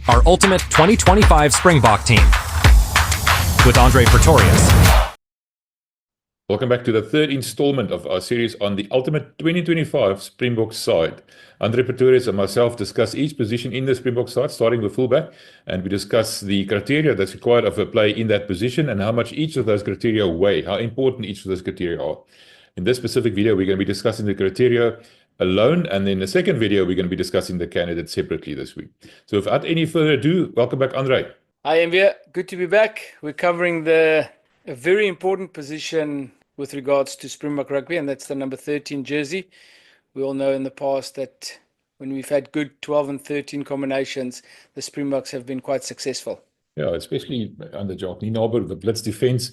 our ultimate 2025 Springbok team with André Pretorius. Welcome back to the third installment of our series on the ultimate 2025 Springbok side. André Pretorius and myself discuss each position in the Springbok side, starting with fullback, and we discuss the criteria that's required of a play in that position and how much each of those criteria weigh, how important each of those criteria are. In this specific video, we're going to be discussing the criteria alone, and in the second video, we're going to be discussing the candidates separately this week. So without any further ado, welcome back, André. Hi, Envia. Good to be back. We're covering a very important position with regards to Springbok rugby, and that's the number 13 jersey. We all know in the past that when we've had good 12 and 13 combinations, the Springboks have been quite successful. Yeah, especially under Jacques Nienaber, the blitz defense.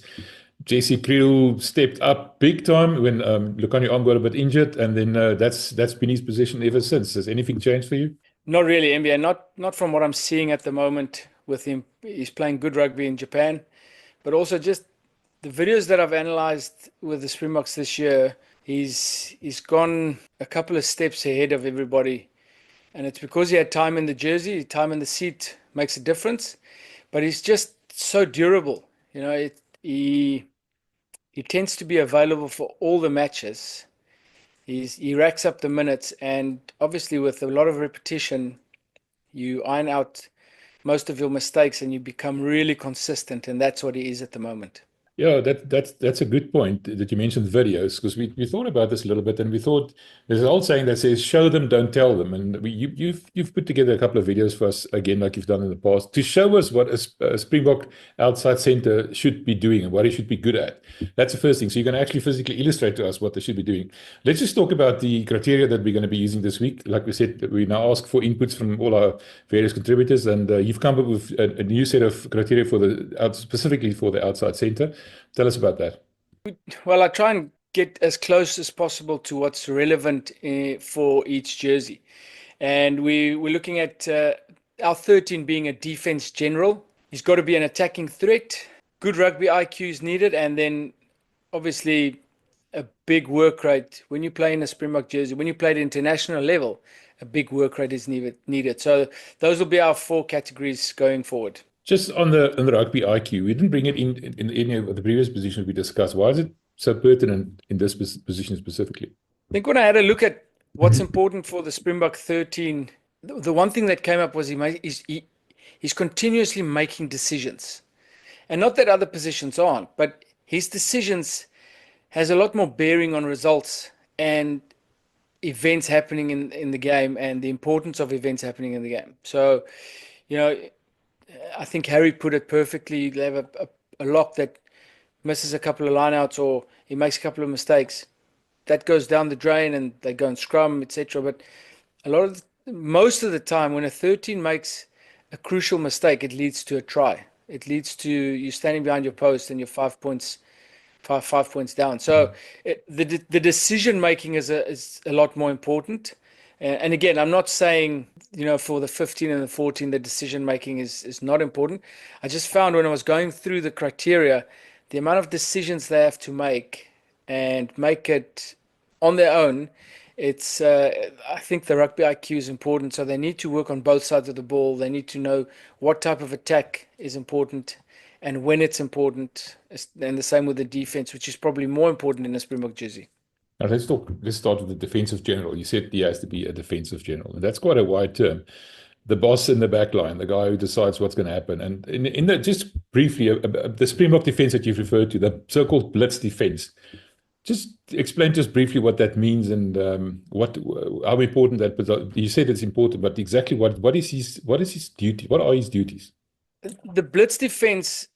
Jesse Kriel stepped up big time when Lukhanyo Am got a bit injured, and then that's been his position ever since. Has anything changed for you? Not really, NBA. Not from what I'm seeing at the moment with him. He's playing good rugby in Japan, but also just the videos that I've analyzed with the Springboks this year, he's gone a couple of steps ahead of everybody. And it's because he had time in the jersey, time in the seat makes a difference. But he's just so durable. You know, he tends to be available for all the matches. He racks up the minutes, and obviously with a lot of repetition, you iron out most of your mistakes and you become really consistent, and that's what he is at the moment. Yeah, that's a good point that you mentioned videos, because we thought about this a little bit, and we thought there's an old saying that says show them, don't tell them, and you've put together a couple of videos for us again, like you've done in the past, to show us what a Springbok outside centre should be doing and what he should be good at. That's the first thing. So you're going to actually physically illustrate to us what they should be doing. Let's just talk about the criteria that we're going to be using this week. Like we said, we now ask for inputs from all our various contributors, and you've come up with a new set of criteria specifically for the outside centre. Tell us about that. Well, I try and get as close as possible to what's relevant for each jersey. And we're looking at our 13 being a defense general. He's got to be an attacking threat. Good rugby IQ is needed. And then obviously a big work rate. When you play in a Springbok jersey, when you play at international level, a big work rate is needed. So those will be our four categories going forward. Just on the rugby IQ, we didn't bring it in any of the previous positions we discussed. Why is it so pertinent in this position specifically? I think when I had a look at what's important for the Springbok 13, the one thing that came up was he's continuously making decisions. And not that other positions aren't, but his decisions has a lot more bearing on results and events happening in the game, and the importance of events happening in the game. So, you know, I think Harry put it perfectly. They have a lock that misses a couple of lineouts or he makes a couple of mistakes. That goes down the drain and they go and scrum, etc. But most of the time, when a 13 makes a crucial mistake, it leads to a try. It leads to you standing behind your post and you're 5 points down. So the decision making is a lot more important. And again, I'm not saying, you know, for the 15 and the 14, the decision making is not important. I just found when I was going through the criteria, the amount of decisions they have to make and make it on their own, I think the rugby IQ is important. So they need to work on both sides of the ball. They need to know what type of attack is important and when it's important. And the same with the defense, which is probably more important in a Springbok jersey. Now let's start with the defensive general. You said he has to be a defensive general, and that's quite a wide term. The boss in the back line, the guy who decides what's going to happen. And just briefly, the Springbok defense that you've referred to, the so-called blitz defense. Just explain to us briefly what that means and how important that. But you said it's important, but exactly what is his duty? What are his duties? The blitz defense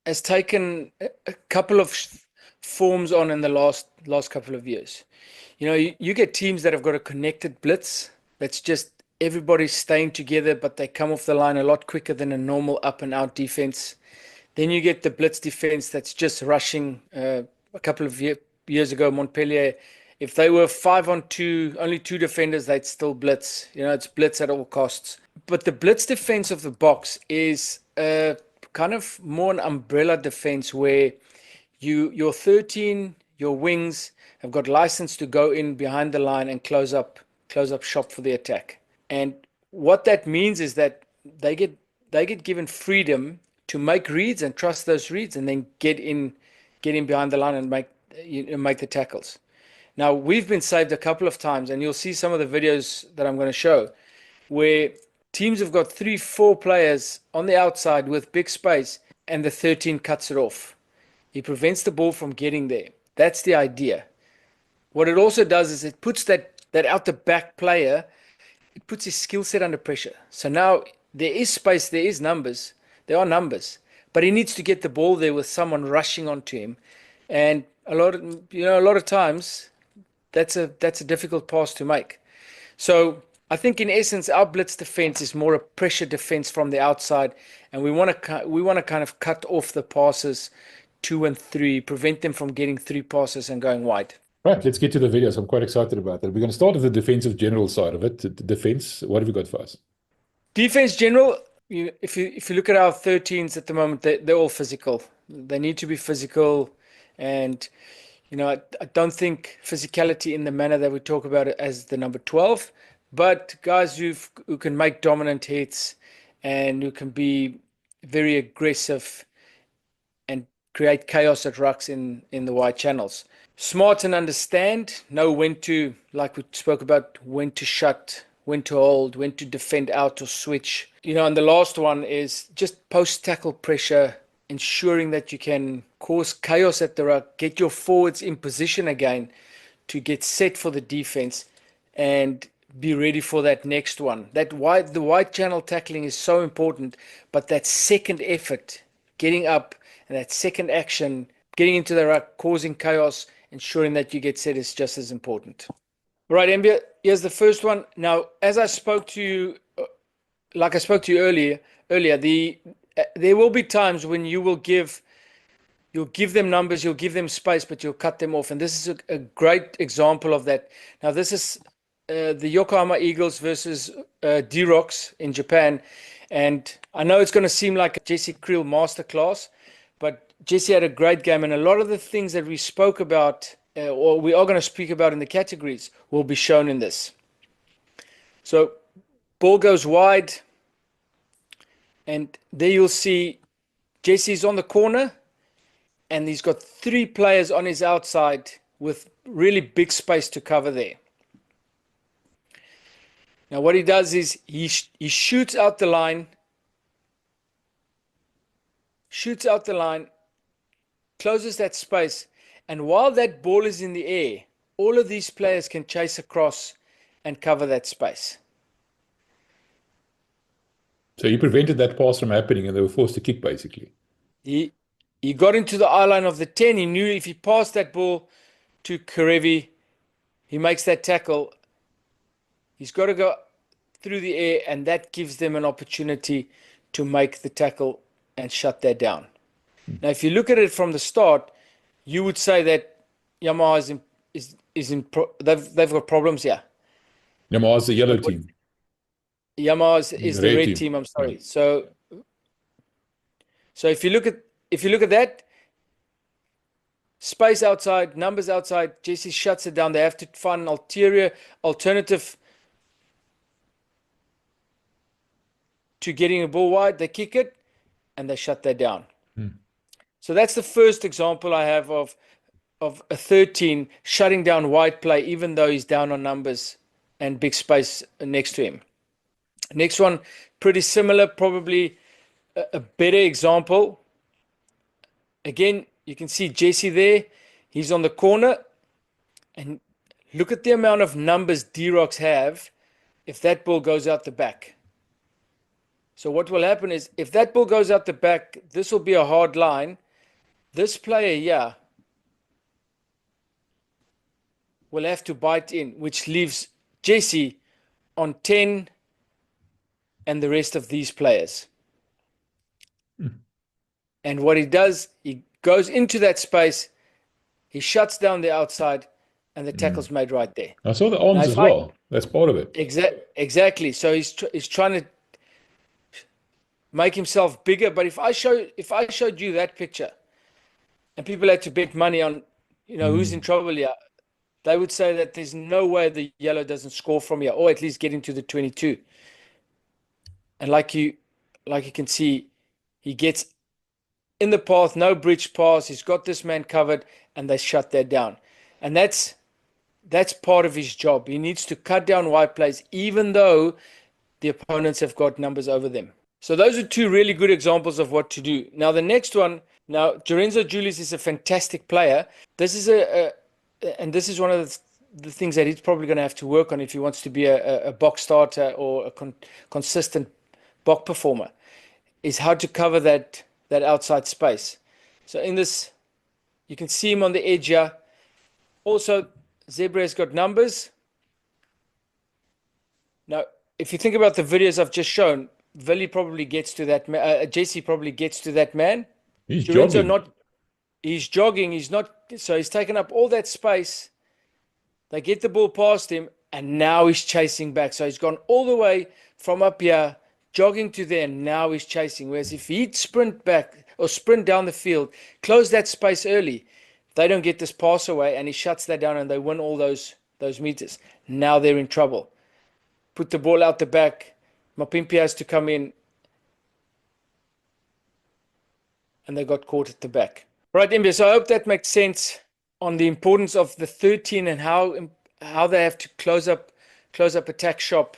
has taken a couple of forms on in the last couple of years. You know, you get teams that have got a connected blitz that's just everybody's staying together, but they come off the line a lot quicker than a normal up and out defense. Then you get the blitz defense that's just rushing. A couple of years ago, Montpellier, if they were 5-on-2, only two defenders, they'd still blitz. You know, it's blitz at all costs. But the blitz defense of the box is kind of more an umbrella defense where your 13, your wings have got license to go in behind the line and close up shop for the attack. And what that means is that they get given freedom to make reads and trust those reads, and then get in behind the line and make the tackles. Now, we've been saved a couple of times, and you'll see some of the videos that I'm going to show where teams have got 3-4 players on the outside with big space, and the 13 cuts it off. He prevents the ball from getting there. That's the idea. What it also does is it puts that out the back player, it puts his skill set under pressure. So now there is space, there are numbers, but he needs to get the ball there with someone rushing onto him. And a lot of times that's a difficult pass to make. So I think in essence our blitz defense is more a pressure defense from the outside, and we want to kind of cut off the passes 2 and 3, prevent them from getting 3 passes and going wide. Right, let's get to the videos. I'm quite excited about that. We're going to start with the defensive general side of it. The defense, what have you got for us? Defense general, if you look at our 13s at the moment, they're all physical. They need to be physical, and I don't think physicality in the manner that we talk about it as the number 12, but guys who can make dominant hits and who can be very aggressive and create chaos at rucks in the wide channels. Smart and understand, know when to, like we spoke about, when to shut, when to hold, when to defend out or switch. And the last one is just post-tackle pressure, ensuring that you can cause chaos at the ruck, get your forwards in position again to get set for the defense and be ready for that next one. The wide channel tackling is so important, but that second effort, getting up, and that second action, getting into the ruck, causing chaos, ensuring that you get set is just as important. Right, Mbia, here's the first one. Now, as I spoke to you, earlier, there will be times when you'll give them numbers, you'll give them space, but you'll cut them off. And this is a great example of that. Now, this is the Yokohama Eagles versus D-Rocks in Japan. And I know it's going to seem like a Jesse Creel masterclass, but Jesse had a great game, and a lot of the things that we spoke about, or we are going to speak about in the categories, will be shown in this. So, ball goes wide, and there you'll see Jesse's on the corner, and he's got 3 players on his outside with really big space to cover there. Now, what he does is he shoots out the line, closes that space, and while that ball is in the air, all of these players can chase across and cover that space. So he prevented that pass from happening, and they were forced to kick, basically. He got into the eye line of the 10. He knew if he passed that ball to Karevi, he makes that tackle. He's got to go through the air, and that gives them an opportunity to make the tackle and shut that down. Now, if you look at it from the start, you would say that Yamaha they've got problems here. Yamaha's the yellow team. Yamaha is the red team. I'm sorry. So if you look at that, space outside, numbers outside, Jesse shuts it down. They have to find an alternative to getting a ball wide. They kick it, and they shut that down. So that's the first example I have of a 13 shutting down wide play, even though he's down on numbers and big space next to him. Next one, pretty similar, probably a better example. Again, you can see Jesse there. He's on the corner. And look at the amount of numbers D-Rocks have if that ball goes out the back. So what will happen is, if that ball goes out the back, this will be a hard line. This player here will have to bite in, which leaves Jesse on 10 and the rest of these players. And what he does, he goes into that space, he shuts down the outside, and the tackle's made right there. I saw the arms as well. That's part of it. Exactly. So he's trying to make himself bigger. But if I showed you that picture, and people had to bet money on, who's in trouble here, they would say that there's no way the yellow doesn't score from here, or at least get into the 22. And like you can see, he gets in the path, no bridge pass. He's got this man covered, and they shut that down. And that's part of his job. He needs to cut down wide plays, even though the opponents have got numbers over them. So those are two really good examples of what to do. Now the next one. Now Lorenzo Julius is a fantastic player. This is and this is one of the things that he's probably going to have to work on if he wants to be a box starter or a consistent box performer, is how to cover that outside space. So in this, you can see him on the edge here. Also, Zebra has got numbers. Now, if you think about the videos I've just shown, Willie probably gets to that. Jesse probably gets to that man. He's Lorenzo jogging. He's jogging. He's not. So he's taken up all that space. They get the ball past him, and now he's chasing back. So he's gone all the way from up here, jogging to there, and now he's chasing. Whereas if he'd sprint back or sprint down the field, close that space early, they don't get this pass away, and he shuts that down, and they win all those meters. Now they're in trouble. Put the ball out the back. Mapimpi has to come in, and they got caught at the back. Right, Mbia, so I hope that makes sense on the importance of the 13 and how they have to close up attack shop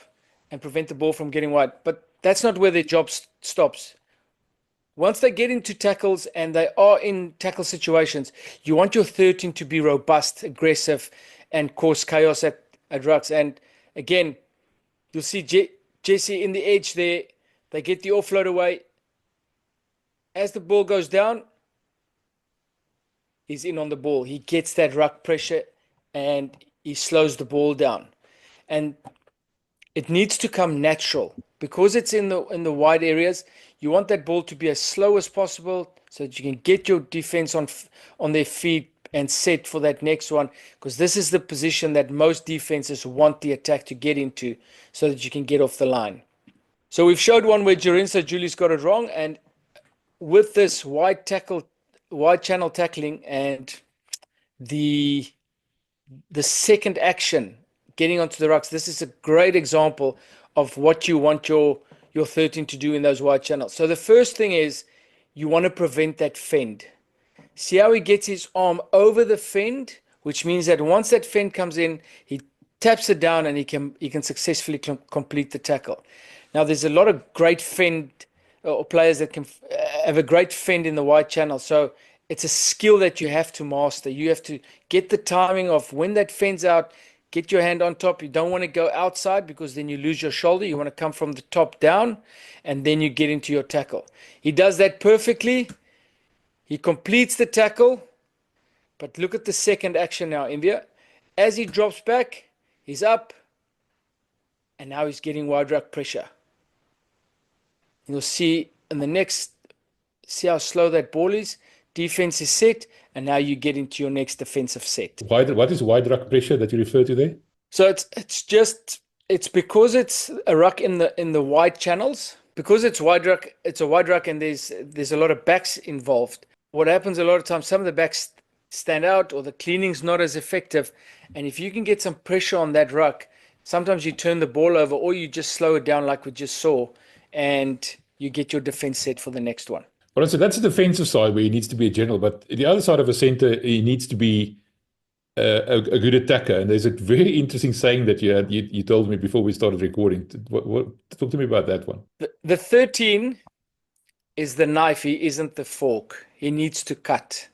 and prevent the ball from getting wide. But that's not where their job stops. Once they get into tackles and they are in tackle situations, you want your 13 to be robust, aggressive, and cause chaos at rucks. And again, you'll see Jesse in the edge there. They get the offload away. As the ball goes down, he's in on the ball. He gets that ruck pressure and he slows the ball down. And it needs to come natural because it's in the wide areas. You want that ball to be as slow as possible so that you can get your defense on their feet and set for that next one, because this is the position that most defenses want the attack to get into so that you can get off the line. So we've showed one where Lorenzo Julius got it wrong, and with this wide channel tackling and the second action getting onto the rucks, this is a great example of what you want your 13 to do in those wide channels. So the first thing is you want to prevent that fend. See how he gets his arm over the fend, which means that once that fend comes in, he taps it down and he can successfully complete the tackle. Now there's a lot of great fend or players that can have a great fend in the wide channel. So it's a skill that you have to master. You have to get the timing of when that fend's out, get your hand on top. You don't want to go outside because then you lose your shoulder. You want to come from the top down and then you get into your tackle. He does that perfectly. He completes the tackle. But look at the second action now, India. As he drops back, he's up. And now he's getting wide ruck pressure. You'll see in the next, see how slow that ball is. Defense is set, and now you get into your next defensive set. What is wide ruck pressure that you refer to there? So it's because it's a ruck in the wide channels. Because it's wide ruck, it's a wide ruck, and there's a lot of backs involved. What happens a lot of times, some of the backs stand out, or the cleaning's not as effective. And if you can get some pressure on that ruck, sometimes you turn the ball over, or you just slow it down like we just saw, and you get your defense set for the next one. Well, so that's the defensive side where he needs to be a general, but the other side of a center, he needs to be a good attacker. And there's a very interesting saying that you told me before we started recording. Talk to me about that one. The 13 is the knife. He isn't the fork. He needs to cut.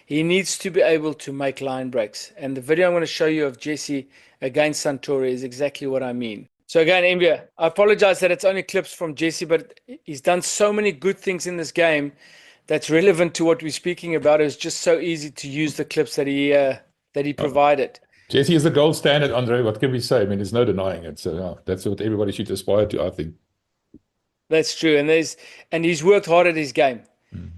He needs to be able to make line breaks. And the video I'm going to show you of Jesse against Santori is exactly what I mean. So again, Mbia, I apologize that it's only clips from Jesse, but he's done so many good things in this game that's relevant to what we're speaking about. It's just so easy to use the clips that he provided. Jesse is the gold standard, Andre. What can we say? I mean, there's no denying it. So that's what everybody should aspire to, I think. That's true. And he's worked hard at his game.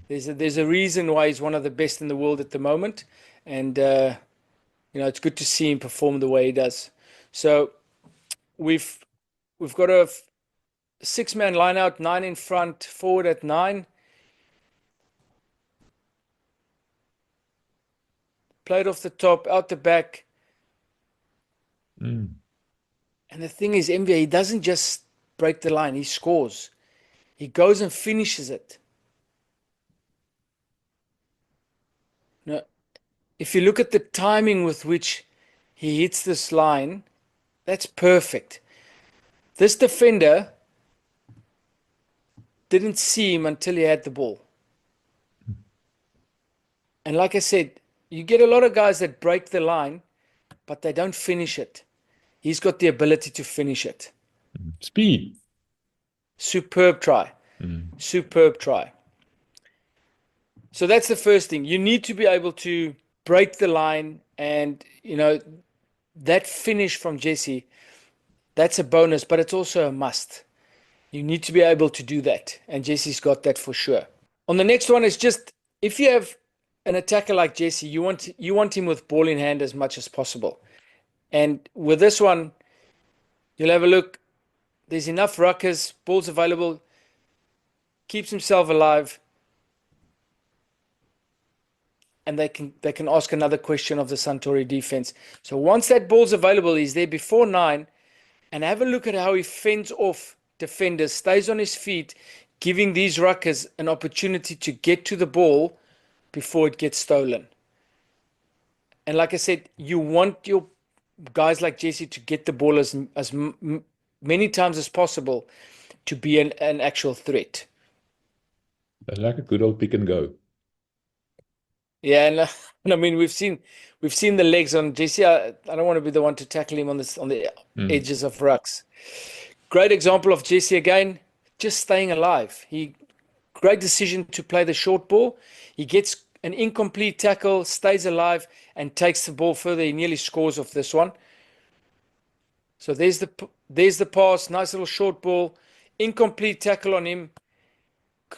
There's a reason why he's one of the best in the world at the moment. And, it's good to see him perform the way he does. So we've got a 6-man line out, 9 in front, forward at 9. Played off the top, out the back. And the thing is, MVA, he doesn't just break the line, he scores. He goes and finishes it. Now, if you look at the timing with which he hits this line, that's perfect. This defender didn't see him until he had the ball. And like I said, you get a lot of guys that break the line, but they don't finish it. He's got the ability to finish it. Speed. Superb try. Superb try. So that's the first thing. You need to be able to break the line, and that finish from Jesse, that's a bonus, but it's also a must. You need to be able to do that, and Jesse's got that for sure. On the next one is just, if you have an attacker like Jesse, you want him with ball in hand as much as possible. And with this one, you'll have a look. There's enough ruckers, balls available, keeps himself alive, and they can ask another question of the Suntory defense. So once that ball's available, he's there before 9, and have a look at how he fends off defenders, stays on his feet, giving these ruckers an opportunity to get to the ball before it gets stolen. And like I said, you want your guys like Jesse to get the ball as many times as possible to be an actual threat. I like a good old pick and go. Yeah, and I mean we've seen the legs on Jesse. I don't want to be the one to tackle him on the edges of rucks. Great example of Jesse again, just staying alive. Great decision to play the short ball. He gets an incomplete tackle, stays alive, and takes the ball further. He nearly scores off this one. So there's the pass, nice little short ball, incomplete tackle on him,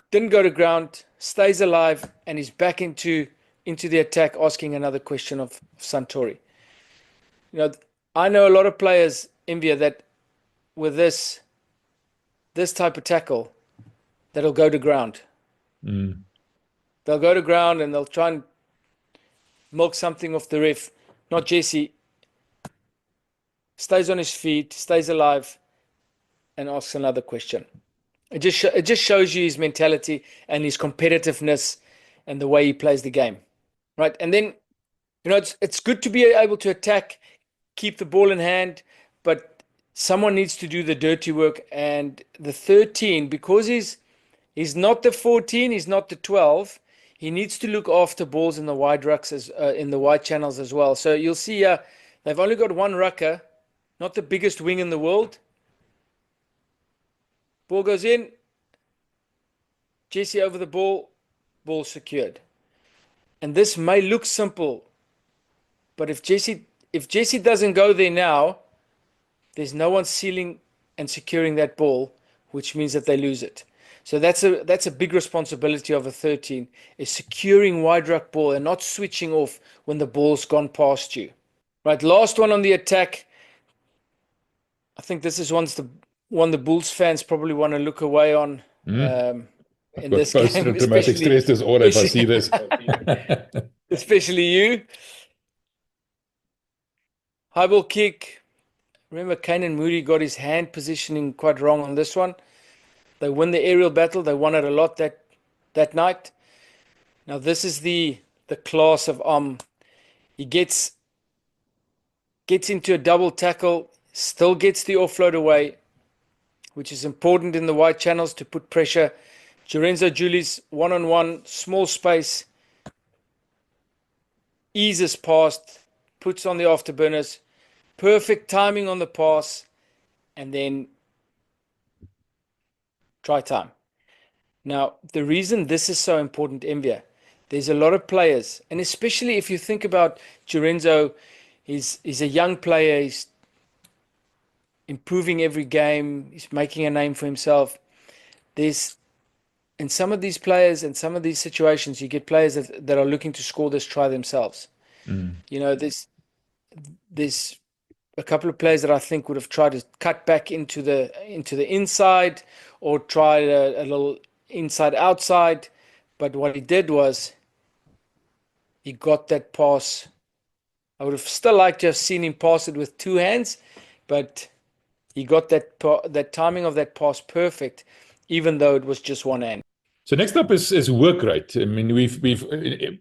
didn't go to ground, stays alive, and he's back into the attack, asking another question of Suntory. I know a lot of players, Envia, that with this type of tackle, that'll go to ground. They'll go to ground and they'll try and milk something off the ref. Not Jesse. Stays on his feet, stays alive, and asks another question. It just shows you his mentality and his competitiveness and the way he plays the game, right? And then, it's good to be able to attack, keep the ball in hand, but someone needs to do the dirty work. And the 13, because he's not the 14, he's not the 12. He needs to look after balls in the wide rucks in the wide channels as well. So you'll see here, they've only got one rucker, not the biggest wing in the world. Ball goes in. Jesse over the ball secured. And this may look simple, but if Jesse doesn't go there now, there's no one sealing and securing that ball, which means that they lose it. So that's a big responsibility of a 13, is securing wide ruck ball and not switching off when the ball's gone past you. Right, last one on the attack. I think this is one the Bulls fans probably want to look away on in this game. Post-traumatic stress disorder if I see this. Especially you. High ball kick. Remember, Kane Moody got his hand positioning quite wrong on this one. They win the aerial battle. They won it a lot that night. Now this is the class of he gets into a double tackle, still gets the offload away, which is important in the wide channels to put pressure. Lorenzo Julius, one-on-one, small space, eases past, puts on the afterburners, perfect timing on the pass, and then try time. Now, the reason this is so important, Envia, there's a lot of players, and especially if you think about Lorenzo, he's a young player, he's improving every game, he's making a name for himself. In some of these players and some of these situations, you get players that are looking to score this try themselves. There's a couple of players that I think would have tried to cut back into the inside or tried a little inside outside, but what he did was he got that pass. I would have still liked to have seen him pass it with two hands, but he got that timing of that pass perfect even though it was just one hand. So next up is work rate. I mean,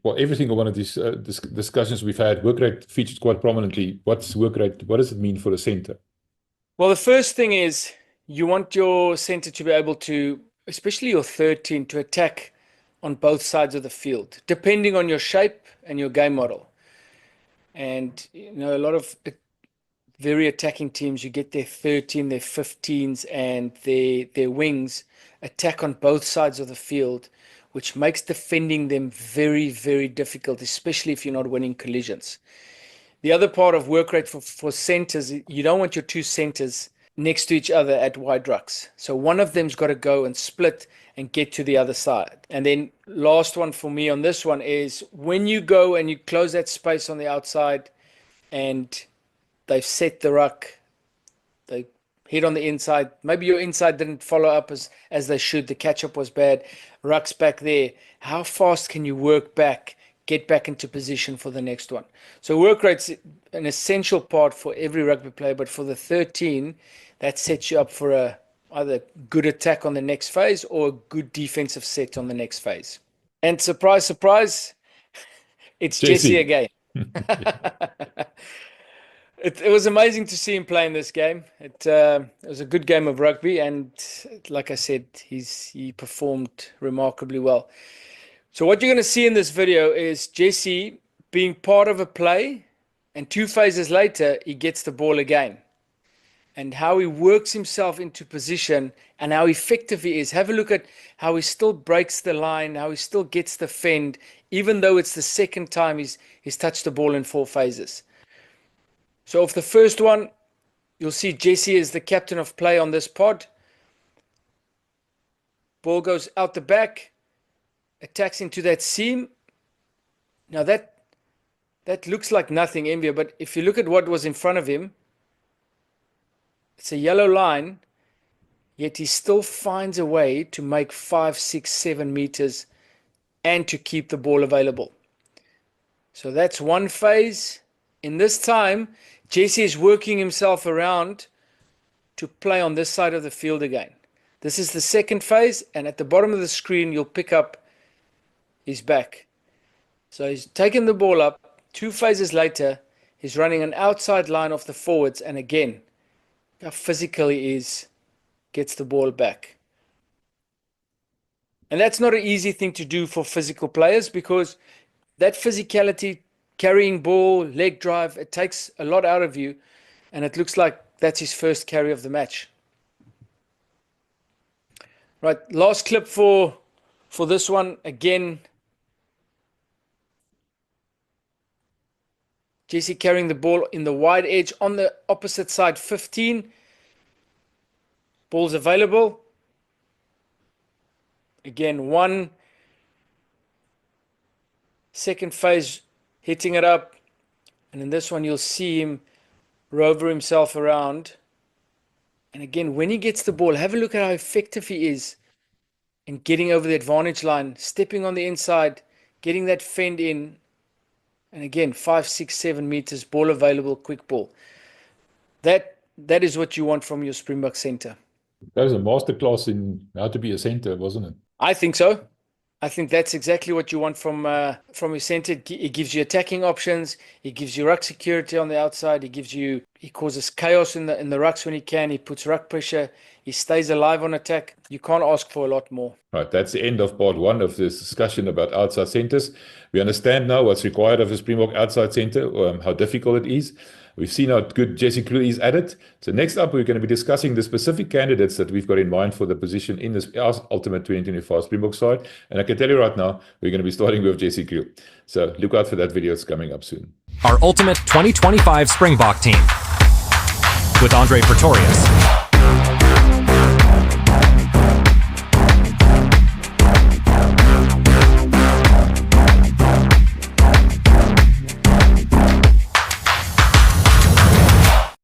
well, every single one of these discussions we've had, work rate featured quite prominently. What's work rate? What does it mean for a center? Well, the first thing is you want your center to be able to, especially your 13, to attack on both sides of the field, depending on your shape and your game model. And, a lot of very attacking teams, you get their 13, their 15s, and their wings attack on both sides of the field, which makes defending them very, very difficult, especially if you're not winning collisions. The other part of work rate for centers, you don't want your two centers next to each other at wide rucks. So one of them's got to go and split and get to the other side. And then last one for me on this one is when you go and you close that space on the outside and they've set the ruck, they hit on the inside, maybe your inside didn't follow up as they should, the catch-up was bad, ruck's back there, how fast can you work back, get back into position for the next one? So work rate's an essential part for every rugby player, but for the 13, that sets you up for either good attack on the next phase or a good defensive set on the next phase. And surprise, surprise, it's Jesse again. It was amazing to see him play in this game. It was a good game of rugby, and like I said, he performed remarkably well. So what you're going to see in this video is Jesse being part of a play, and 2 phases later, he gets the ball again. And how he works himself into position and how effective he is. Have a look at how he still breaks the line, how he still gets the fend, even though it's the second time he's touched the ball in 4 phases. So of the first one, you'll see Jesse is the captain of play on this pod. Ball goes out the back, attacks into that seam. Now that looks like nothing, Envia, but if you look at what was in front of him, it's a yellow line, yet he still finds a way to make 5, 6, 7 meters and to keep the ball available. So that's one phase. In this time, Jesse is working himself around to play on this side of the field again. This is the second phase, and at the bottom of the screen, you'll pick up his back. So he's taken the ball up. 2 phases later, he's running an outside line off the forwards, and again, how physical he is, gets the ball back. And that's not an easy thing to do for physical players, because that physicality, carrying ball, leg drive, it takes a lot out of you, and it looks like that's his first carry of the match. Right, last clip for this one. Again, Jesse carrying the ball in the wide edge on the opposite side, 15. Ball's available. Again, 1 second phase, hitting it up. And in this one, you'll see him rover himself around. And again, when he gets the ball, have a look at how effective he is in getting over the advantage line, stepping on the inside, getting that fend in. And again, 5, 6, 7 meters, ball available, quick ball. That is what you want from your Springbok center. That was a masterclass in how to be a center, wasn't it? I think so. I think that's exactly what you want from your center. It gives you attacking options. It gives you ruck security on the outside. He causes chaos in the rucks when he can. He puts ruck pressure. He stays alive on attack. You can't ask for a lot more. Right, that's the end of part 1 of this discussion about outside centers. We understand now what's required of a Springbok outside center, how difficult it is. We've seen how good Jesse Crew is at it. So next up, we're going to be discussing the specific candidates that we've got in mind for the position in this Ultimate 2025 Springbok side. And I can tell you right now, we're going to be starting with Jesse Crew. So look out for that video. It's coming up soon. Our Ultimate 2025 Springbok team with André Pretorius,